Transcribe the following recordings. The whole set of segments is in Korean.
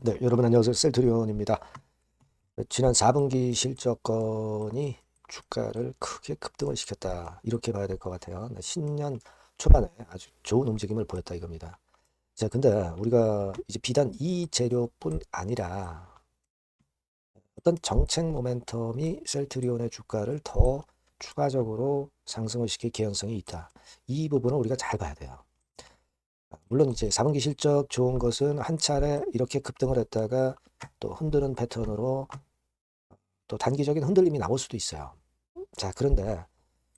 네, 여러분 안녕하세요. 셀트리온입니다. 지난 4분기 실적건이 주가를 크게 급등을 시켰다. 이렇게 봐야 될 것 같아요. 네, 신년 초반에 아주 좋은 움직임을 보였다 이겁니다. 자, 근데 우리가 이제 비단 이 재료뿐 아니라 어떤 정책 모멘텀이 셀트리온의 주가를 더 추가적으로 상승을 시킬 개연성이 있다. 이 부분을 우리가 잘 봐야 돼요. 물론 이제 4분기 실적 좋은 것은 한 차례 이렇게 급등을 했다가 또 흔드는 패턴으로 또 단기적인 흔들림이 나올 수도 있어요. 자, 그런데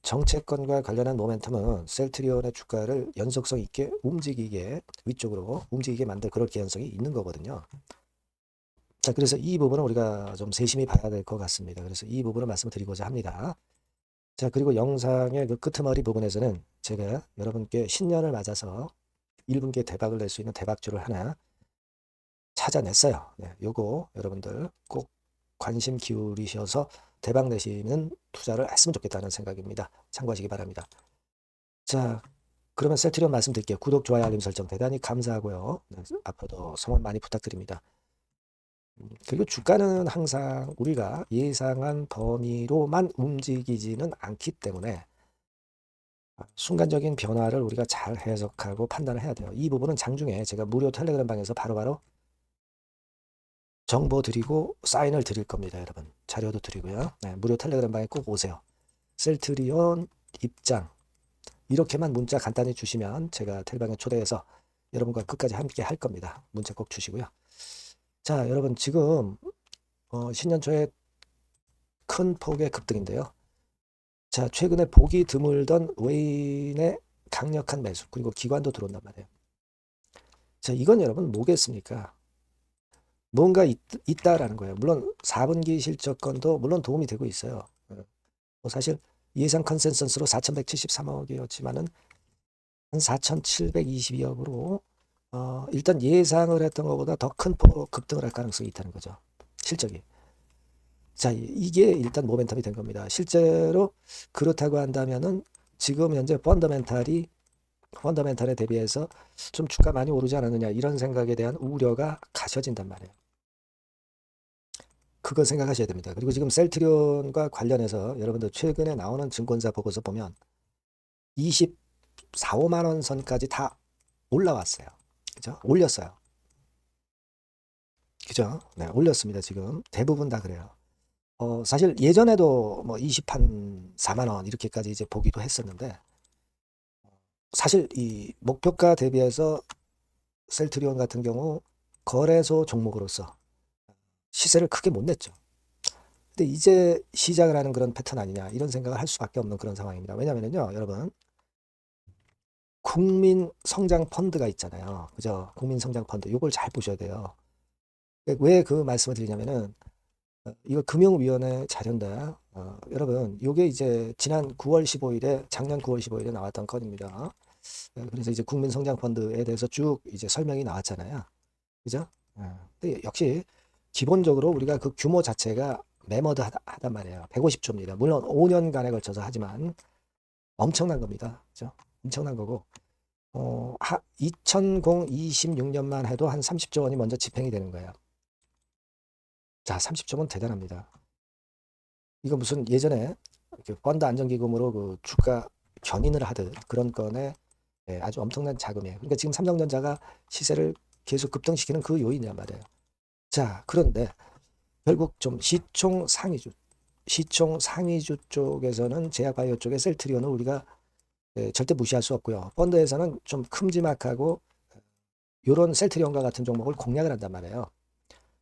정책권과 관련한 모멘텀은 셀트리온의 주가를 연속성 있게 움직이게 위쪽으로 움직이게 만들 그럴 개연성이 있는 거거든요. 자, 그래서 이 부분은 우리가 좀 세심히 봐야 될 것 같습니다. 그래서 이 부분을 말씀을 드리고자 합니다. 자, 그리고 영상의 그 끄트머리 부분에서는 제가 여러분께 신년을 맞아서 1분기에 대박을 낼 수 있는 대박주를 하나 찾아냈어요. 네, 요거 여러분들 꼭 관심 기울이셔서 대박 내시는 투자를 했으면 좋겠다는 생각입니다. 참고하시기 바랍니다. 자, 그러면 셀트리온 말씀드릴게요. 구독, 좋아요, 알림 설정 대단히 감사하고요. 네, 앞으로도 성원 많이 부탁드립니다. 그리고 주가는 항상 우리가 예상한 범위로만 움직이지는 않기 때문에 순간적인 변화를 우리가 잘 해석하고 판단을 해야 돼요. 이 부분은 장중에 제가 무료 텔레그램 방에서 바로바로 정보 드리고 사인을 드릴 겁니다, 여러분. 자료도 드리고요. 네, 무료 텔레그램 방에 꼭 오세요. 셀트리온 입장 이렇게만 문자 간단히 주시면 제가 텔방에 초대해서 여러분과 끝까지 함께 할 겁니다. 문자 꼭 주시고요. 자, 여러분 지금 신년 초에 큰 폭의 급등인데요. 자, 최근에 보기 드물던 외인의 강력한 매수 그리고 기관도 들어온단 말이에요. 자, 이건 여러분 뭐겠습니까? 뭔가 있다라는 거예요. 물론 4분기 실적건도 물론 도움이 되고 있어요. 사실 예상 컨센서스로 4,173억이었지만은 한 4,722억으로 일단 예상을 했던 것보다 더 큰 폭으로 급등을 할 가능성이 있다는 거죠. 실적이. 자, 이게 일단 모멘텀이 된 겁니다. 실제로 그렇다고 한다면은 지금 현재 펀더멘탈에 대비해서 좀 주가 많이 오르지 않았느냐 이런 생각에 대한 우려가 가셔진단 말이에요. 그거 생각하셔야 됩니다. 그리고 지금 셀트리온과 관련해서 여러분들 최근에 나오는 증권사 보고서 보면 24, 5만 원 선까지 다 올라왔어요. 그죠? 올렸어요. 그죠? 네, 올렸습니다. 지금 대부분 다 그래요. 사실 예전에도 뭐 20한 4만 원 이렇게까지 이제 보기도 했었는데 사실 이 목표가 대비해서 셀트리온 같은 경우 거래소 종목으로서 시세를 크게 못 냈죠. 근데 이제 시작을 하는 그런 패턴 아니냐 이런 생각을 할 수밖에 없는 그런 상황입니다. 왜냐면요, 여러분 국민 성장 펀드가 있잖아요. 그죠? 국민 성장 펀드 요걸 잘 보셔야 돼요. 왜 그 말씀을 드리냐면은 이거 금융위원회 자료인데 여러분 요게 이제 지난 9월 15일에 작년 9월 15일에 나왔던 건입니다. 그래서 이제 국민성장펀드에 대해서 쭉 이제 설명이 나왔잖아요. 그죠? 근데 역시 기본적으로 우리가 그 규모 자체가 매머드하단 말이에요. 150조입니다. 물론 5년간에 걸쳐서 하지만 엄청난 겁니다. 그죠? 엄청난 거고 2026년만 해도 한 30조 원이 먼저 집행이 되는 거예요. 자, 30조면 대단합니다. 이거 무슨 예전에 펀드 안정기금으로 그 주가 견인을 하듯 그런 건에 아주 엄청난 자금이에요. 그러니까 지금 삼성전자가 시세를 계속 급등시키는 그 요인이란 말이에요. 자, 그런데 결국 좀 시총 상위주 쪽에서는 제약바이오 쪽의 셀트리온을 우리가 절대 무시할 수 없고요. 펀드에서는 좀 큼지막하고 이런 셀트리온과 같은 종목을 공략을 한단 말이에요.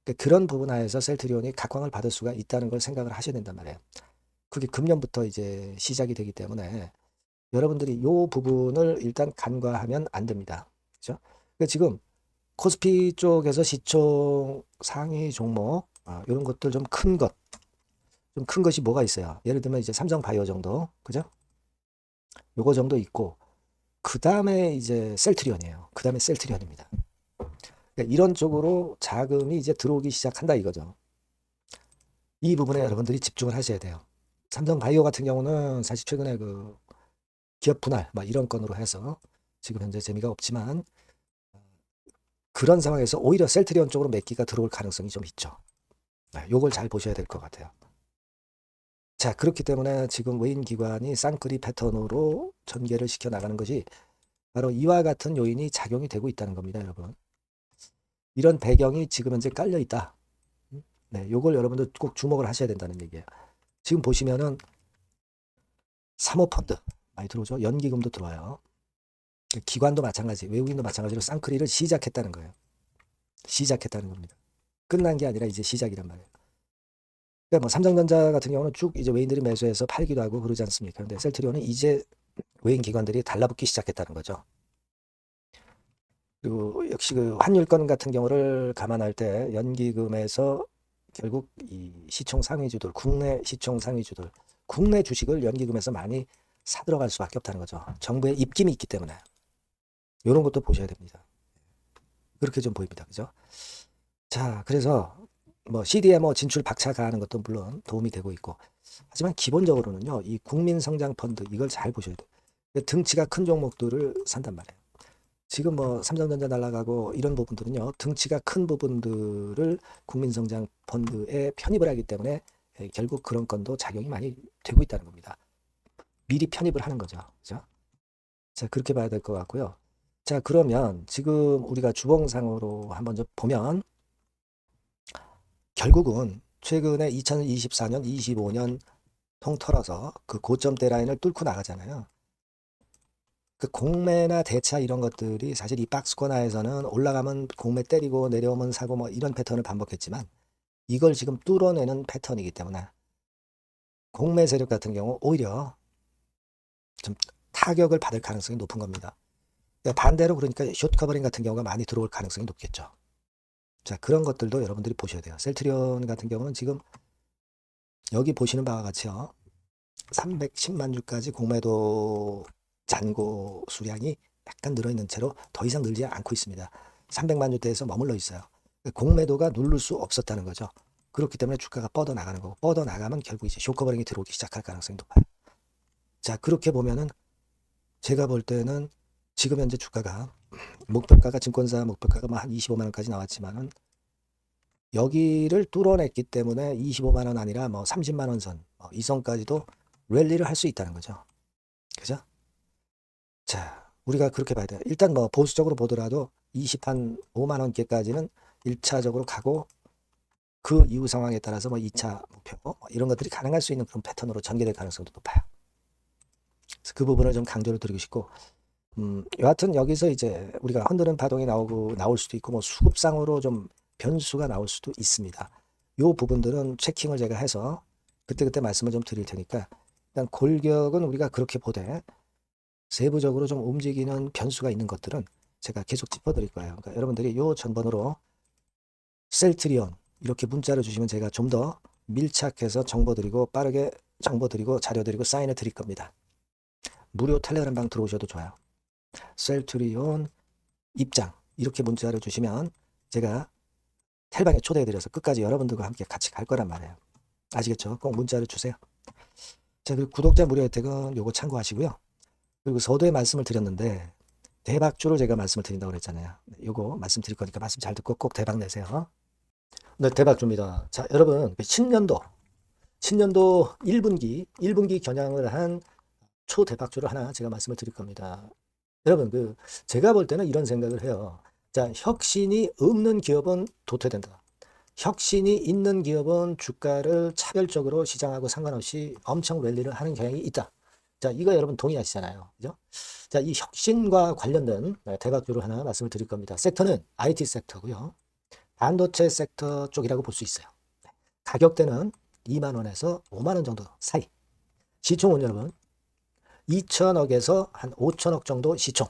그러니까 그런 부분 하에서 셀트리온이 각광을 받을 수가 있다는 걸 생각을 하셔야 된단 말이에요. 그게 금년부터 이제 시작이 되기 때문에 여러분들이 이 부분을 일단 간과하면 안 됩니다. 그렇죠? 그러니까 지금 코스피 쪽에서 시총 상위 종목 이런 것들 좀 큰 것, 좀 큰 것이 뭐가 있어요? 예를 들면 이제 삼성바이오 정도, 그죠? 요거 정도 있고 그 다음에 이제 셀트리온이에요. 그 다음에 셀트리온입니다. 그러니까 이런 쪽으로 자금이 이제 들어오기 시작한다 이거죠. 이 부분에 여러분들이 집중을 하셔야 돼요. 삼성바이오 같은 경우는 사실 최근에 그 기업 분할 막 이런 건으로 해서 지금 현재 재미가 없지만 그런 상황에서 오히려 셀트리온 쪽으로 매기가 들어올 가능성이 좀 있죠. 요걸 잘 보셔야 될 것 같아요. 자, 그렇기 때문에 지금 외인 기관이 쌍끌이 패턴으로 전개를 시켜 나가는 것이 바로 이와 같은 요인이 작용이 되고 있다는 겁니다, 여러분. 이런 배경이 지금 현재 깔려 있다. 네, 요걸 여러분들 꼭 주목을 하셔야 된다는 얘기예요. 지금 보시면은 사모펀드 많이 들어오죠. 연기금도 들어와요. 기관도 마찬가지, 외국인도 마찬가지로 쌍끌이를 시작했다는 거예요. 시작했다는 겁니다. 끝난 게 아니라 이제 시작이란 말이에요. 그러니까 뭐 삼성전자 같은 경우는 쭉 이제 외인들이 매수해서 팔기도 하고 그러지 않습니까? 근데 셀트리온은 이제 외인 기관들이 달라붙기 시작했다는 거죠. 그리고 역시 그 환율권 같은 경우를 감안할 때 연기금에서 결국 이 시총 상위주들, 국내 시총 상위주들, 국내 주식을 연기금에서 많이 사들어갈 수밖에 없다는 거죠. 정부의 입김이 있기 때문에. 이런 것도 보셔야 됩니다. 그렇게 좀 보입니다. 그죠? 자, 그래서 뭐 CDMO 진출 박차 가하는 것도 물론 도움이 되고 있고, 하지만 기본적으로는요, 이 국민성장펀드 이걸 잘 보셔야 돼요. 등치가 큰 종목들을 산단 말이에요. 지금 뭐 삼성전자 날아가고 이런 부분들은요, 등치가 큰 부분들을 국민성장펀드에 편입을 하기 때문에 결국 그런 건도 작용이 많이 되고 있다는 겁니다. 미리 편입을 하는 거죠. 그죠? 자, 그렇게 봐야 될 것 같고요. 자, 그러면 지금 우리가 주봉상으로 한번 좀 보면 결국은 최근에 2024년, 25년 통틀어서 그 고점대 라인을 뚫고 나가잖아요. 그 공매나 대차 이런 것들이 사실 이 박스권하에서는 올라가면 공매 때리고 내려오면 사고 뭐 이런 패턴을 반복했지만 이걸 지금 뚫어내는 패턴이기 때문에 공매 세력 같은 경우 오히려 좀 타격을 받을 가능성이 높은 겁니다. 반대로 그러니까 숏 커버링 같은 경우가 많이 들어올 가능성이 높겠죠. 자, 그런 것들도 여러분들이 보셔야 돼요. 셀트리온 같은 경우는 지금 여기 보시는 바와 같이요. 310만 주까지 공매도 잔고 수량이 약간 늘어있는 채로 더 이상 늘지 않고 있습니다. 300만 주대에서 머물러 있어요. 공매도가 누를 수 없었다는 거죠. 그렇기 때문에 주가가 뻗어나가는 거고, 뻗어나가면 결국 이제 쇼커버링이 들어오기 시작할 가능성이 높아요. 자, 그렇게 보면은 제가 볼 때는 지금 현재 주가가 목표가가 증권사 목표가가 한 25만 원까지 나왔지만은 여기를 뚫어냈기 때문에 25만 원 아니라 뭐 30만 원 선, 이 선까지도 랠리를 할 수 있다는 거죠. 그죠? 자, 우리가 그렇게 봐야 돼요. 일단 뭐 보수적으로 보더라도 25만 원께까지는 1차적으로 가고 그 이후 상황에 따라서 뭐 2차 목표 이런 것들이 가능할 수 있는 그런 패턴으로 전개될 가능성도 높아요. 그래서 그 부분을 좀 강조를 드리고 싶고 여하튼 여기서 이제 우리가 흔드는 파동이 나올 수도 있고 뭐 수급상으로 좀 변수가 나올 수도 있습니다. 요 부분들은 체킹을 제가 해서 그때그때 말씀을 좀 드릴 테니까 일단 골격은 우리가 그렇게 보되 세부적으로 좀 움직이는 변수가 있는 것들은 제가 계속 짚어드릴 거예요. 그러니까 여러분들이 요 전번으로 셀트리온 이렇게 문자를 주시면 제가 좀 더 밀착해서 정보 드리고 빠르게 정보 드리고 자료 드리고 사인을 드릴 겁니다. 무료 텔레그램 방 들어오셔도 좋아요. 셀트리온 입장 이렇게 문자를 주시면 제가 텔방에 초대해드려서 끝까지 여러분들과 함께 같이 갈 거란 말이에요. 아시겠죠? 꼭 문자를 주세요. 자, 그리고 구독자 무료 혜택은 요거 참고하시고요. 그리고 서두에 말씀을 드렸는데 대박주를 제가 말씀을 드린다고 그랬잖아요. 요거 말씀 드릴 거니까 말씀 잘 듣고 꼭 대박 내세요. 네, 대박주입니다. 자, 여러분 신년도 1분기 겨냥을 한 초대박주를 하나 제가 말씀을 드릴 겁니다. 여러분 제가 볼 때는 이런 생각을 해요. 자, 혁신이 없는 기업은 도태된다. 혁신이 있는 기업은 주가를 차별적으로 시장하고 상관없이 엄청 랠리를 하는 경향이 있다. 자, 이거 여러분 동의하시잖아요. 그죠? 자, 이 혁신과 관련된 대박주를 하나 말씀을 드릴 겁니다. 섹터는 IT 섹터고요. 반도체 섹터 쪽이라고 볼 수 있어요. 가격대는 2만 원에서 5만 원 정도 사이. 시총은 여러분 2천억에서 한 5천억 정도 시총.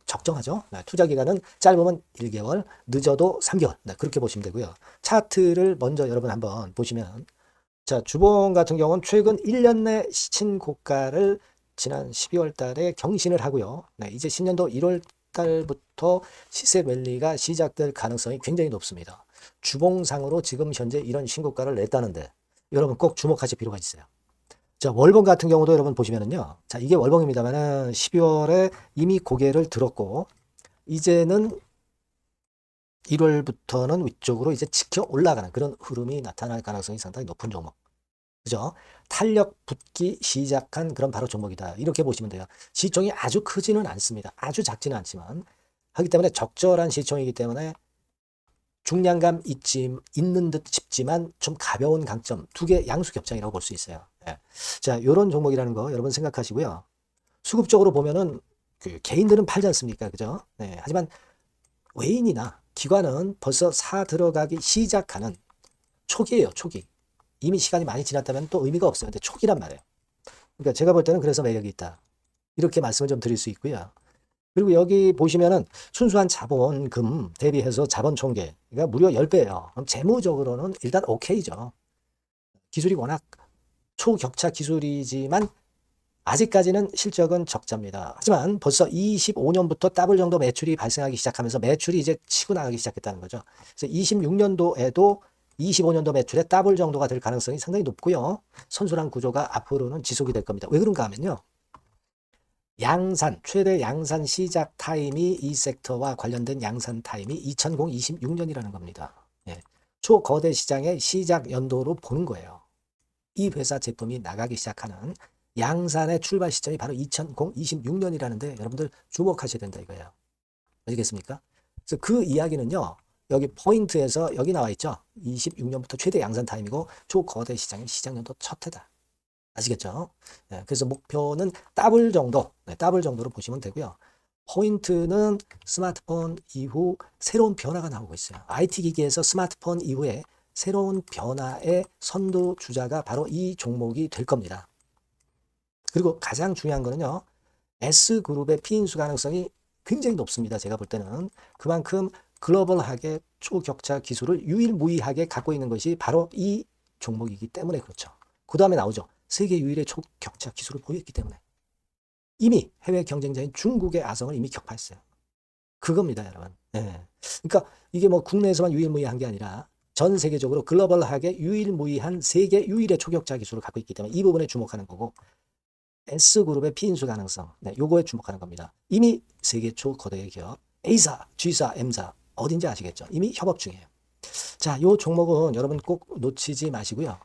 적정하죠. 투자 기간은 짧으면 1개월, 늦어도 3개월. 그렇게 보시면 되고요. 차트를 먼저 여러분 한번 보시면 자, 주봉 같은 경우는 최근 1년 내 신고가를 지난 12월 달에 경신을 하고요. 이제 신년도 1월 달부터 시세 랠리가 시작될 가능성이 굉장히 높습니다. 주봉상으로 지금 현재 이런 신고가를 냈다는데 여러분 꼭 주목하실 필요가 있어요. 자, 월봉 같은 경우도 여러분 보시면은요. 자, 이게 월봉입니다만은 12월에 이미 고개를 들었고 이제는 1월부터는 위쪽으로 이제 지켜 올라가는 그런 흐름이 나타날 가능성이 상당히 높은 종목. 그죠? 탄력 붙기 시작한 그런 바로 종목이다. 이렇게 보시면 돼요. 시총이 아주 크지는 않습니다. 아주 작지는 않지만 하기 때문에 적절한 시총이기 때문에 중량감 있는 듯 싶지만 좀 가벼운 강점 두 개 양수 겹장이라고 볼 수 있어요. 예. 자, 이런 종목이라는 거 여러분 생각하시고요. 수급적으로 보면은 그 개인들은 팔지 않습니까? 그죠? 네. 하지만 외인이나 기관은 벌써 사 들어가기 시작하는 초기예요, 초기. 이미 시간이 많이 지났다면 또 의미가 없어요. 근데 초기란 말이에요. 그러니까 제가 볼 때는 그래서 매력이 있다. 이렇게 말씀을 좀 드릴 수 있고요. 그리고 여기 보시면은 순수한 자본금 대비해서 자본 총계가 무려 10배예요. 그럼 재무적으로는 일단 오케이죠. 기술이 워낙 초격차 기술이지만 아직까지는 실적은 적자입니다. 하지만 벌써 25년부터 더블 정도 매출이 발생하기 시작하면서 매출이 이제 치고 나가기 시작했다는 거죠. 그래서 26년도에도 25년도 매출의 더블 정도가 될 가능성이 상당히 높고요. 선순환 구조가 앞으로는 지속이 될 겁니다. 왜 그런가 하면요. 양산, 최대 양산 시작 타임이 이 섹터와 관련된 양산 타임이 2026년이라는 겁니다. 예. 초거대 시장의 시작 연도로 보는 거예요. 이 회사 제품이 나가기 시작하는 양산의 출발 시점이 바로 2026년이라는데 여러분들 주목하셔야 된다 이거예요. 아시겠습니까? 그래서 그 이야기는요. 여기 포인트에서 여기 나와 있죠. 26년부터 최대 양산 타임이고 초거대 시장의 시작 연도 첫 해다. 아시겠죠? 네, 그래서 목표는 더블 정도, 네, 더블 정도로 보시면 되고요. 포인트는 스마트폰 이후 새로운 변화가 나오고 있어요. IT 기기에서 스마트폰 이후에 새로운 변화의 선도 주자가 바로 이 종목이 될 겁니다. 그리고 가장 중요한 거는요. S그룹의 피인수 가능성이 굉장히 높습니다. 제가 볼 때는. 그만큼 글로벌하게 초격차 기술을 유일무이하게 갖고 있는 것이 바로 이 종목이기 때문에 그렇죠. 그 다음에 나오죠. 세계 유일의 초격차 기술을 보였기 때문에. 이미 해외 경쟁자인 중국의 아성을 이미 격파했어요. 그겁니다, 여러분. 네. 그러니까 이게 뭐 국내에서만 유일무이한 게 아니라 전 세계적으로 글로벌하게 유일무이한 세계 유일의 초격차 기술을 갖고 있기 때문에 이 부분에 주목하는 거고 S그룹의 피인수 가능성, 네, 요거에 주목하는 겁니다. 이미 세계 초거대 기업 A사, G사, M사 어딘지 아시겠죠? 이미 협업 중이에요. 자, 요 종목은 여러분 꼭 놓치지 마시고요.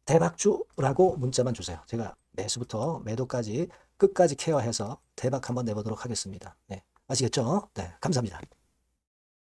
대박주라고 문자만 주세요. 제가 매수부터 매도까지 끝까지 케어해서 대박 한번 내보도록 하겠습니다. 네, 아시겠죠? 네, 감사합니다.